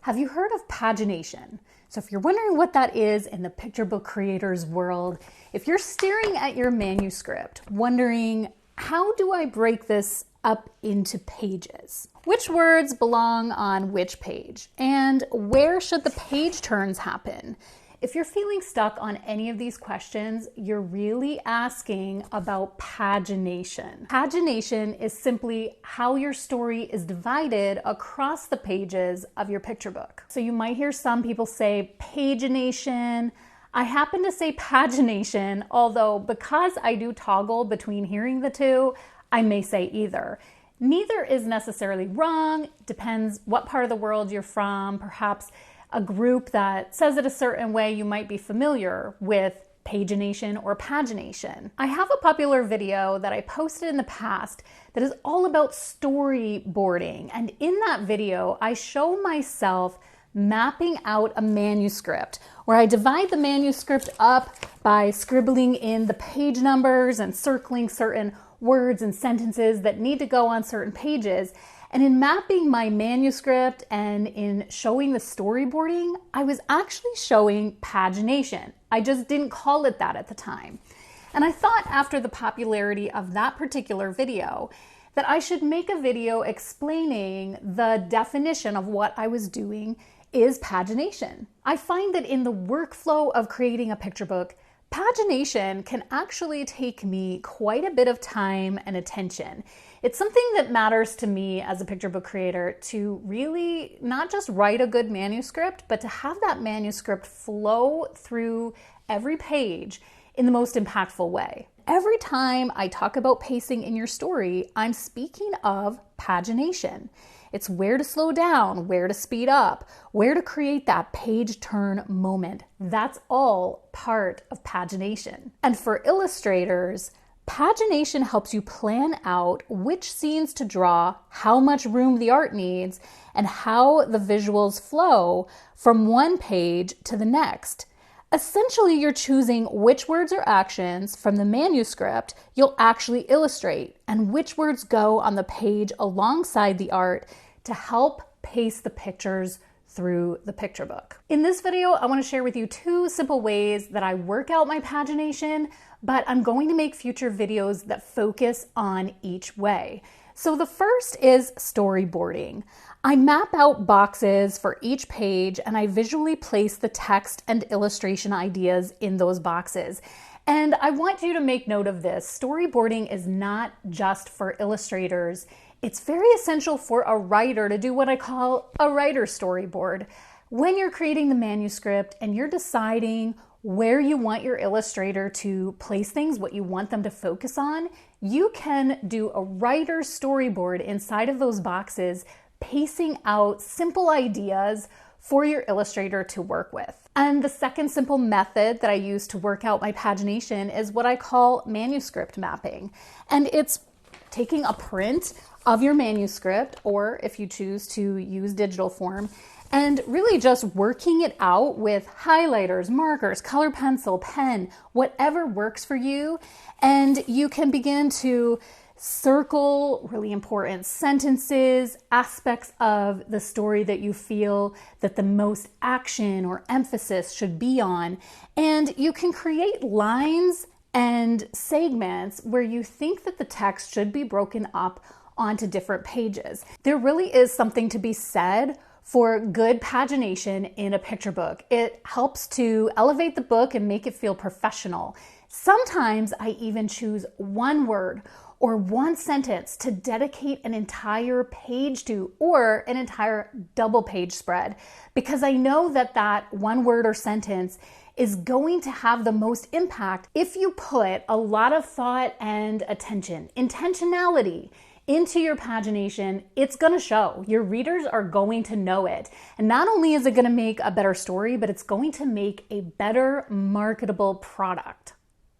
Have you heard of pagination? So if you're wondering what that is in the picture book creator's world, if you're staring at your manuscript, wondering, how do I break this up into pages? Which words belong on which page? And where should the page turns happen? If you're feeling stuck on any of these questions, you're really asking about pagination. Pagination is simply how your story is divided across the pages of your picture book. So you might hear some people say pagination. I happen to say pagination, although because I do toggle between hearing the two, I may say either. Neither is necessarily wrong. Depends what part of the world you're from. Perhaps a group that says it a certain way, you might be familiar with pagination or pagination. I have a popular video that I posted in the past that is all about storyboarding. And in that video, I show myself mapping out a manuscript where I divide the manuscript up by scribbling in the page numbers and circling certain words and sentences that need to go on certain pages. And in mapping my manuscript and in showing the storyboarding, I was actually showing pagination. I just didn't call it that at the time. And I thought after the popularity of that particular video that I should make a video explaining the definition of what I was doing is pagination. I find that in the workflow of creating a picture book, pagination can actually take me quite a bit of time and attention. It's something that matters to me as a picture book creator to really not just write a good manuscript, but to have that manuscript flow through every page in the most impactful way. Every time I talk about pacing in your story, I'm speaking of pagination. It's where to slow down, where to speed up, where to create that page turn moment. That's all part of pagination. And for illustrators, pagination helps you plan out which scenes to draw, how much room the art needs, and how the visuals flow from one page to the next. Essentially, you're choosing which words or actions from the manuscript you'll actually illustrate and which words go on the page alongside the art to help pace the pictures through the picture book. In this video, I want to share with you two simple ways that I work out my pagination, but I'm going to make future videos that focus on each way. So the first is storyboarding. I map out boxes for each page and I visually place the text and illustration ideas in those boxes. And I want you to make note of this. Storyboarding is not just for illustrators. It's very essential for a writer to do what I call a writer's storyboard. When you're creating the manuscript and you're deciding where you want your illustrator to place things, what you want them to focus on, you can do a writer's storyboard inside of those boxes, pacing out simple ideas for your illustrator to work with. And the second simple method that I use to work out my pagination is what I call manuscript mapping. And it's taking a print of your manuscript, or if you choose to use digital form, and really just working it out with highlighters, markers, color pencil, pen, whatever works for you. And you can begin to circle really important sentences, aspects of the story that you feel that the most action or emphasis should be on. And you can create lines and segments where you think that the text should be broken up onto different pages. There really is something to be said for good pagination in a picture book. It helps to elevate the book and make it feel professional. Sometimes I even choose one word or one sentence to dedicate an entire page to, or an entire double page spread, because I know that that one word or sentence is going to have the most impact if you put a lot of thought and attention, intentionality into your pagination. It's gonna show. Your readers are going to know it. And not only is it gonna make a better story, but it's going to make a better marketable product.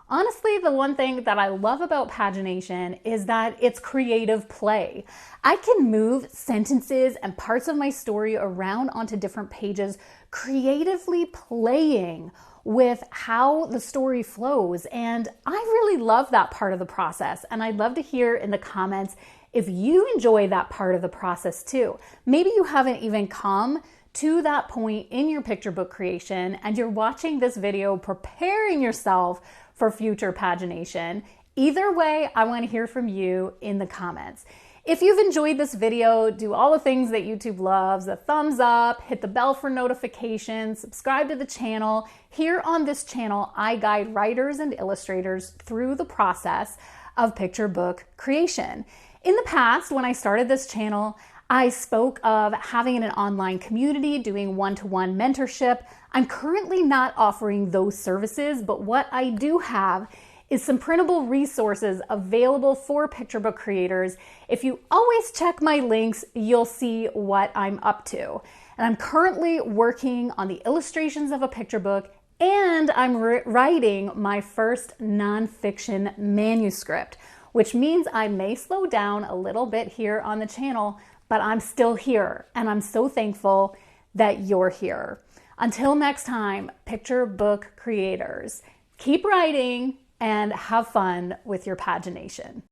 Honestly, the one thing that I love about pagination is that it's creative play. I can move sentences and parts of my story around onto different pages, creatively playing with how the story flows. And I really love that part of the process. And I'd love to hear in the comments if you enjoy that part of the process too. Maybe you haven't even come to that point in your picture book creation and you're watching this video preparing yourself for future pagination, either way, I want to hear from you in the comments. If you've enjoyed this video, do all the things that YouTube loves, a thumbs up, hit the bell for notifications, subscribe to the channel. Here on this channel, I guide writers and illustrators through the process of picture book creation. In the past, when I started this channel, I spoke of having an online community, doing one-to-one mentorship. I'm currently not offering those services, but what I do have is some printable resources available for picture book creators. If you always check my links, you'll see what I'm up to. And I'm currently working on the illustrations of a picture book, and I'm writing my first nonfiction manuscript, which means I may slow down a little bit here on the channel, but I'm still here, and I'm so thankful that you're here. Until next time, picture book creators, keep writing and have fun with your pagination.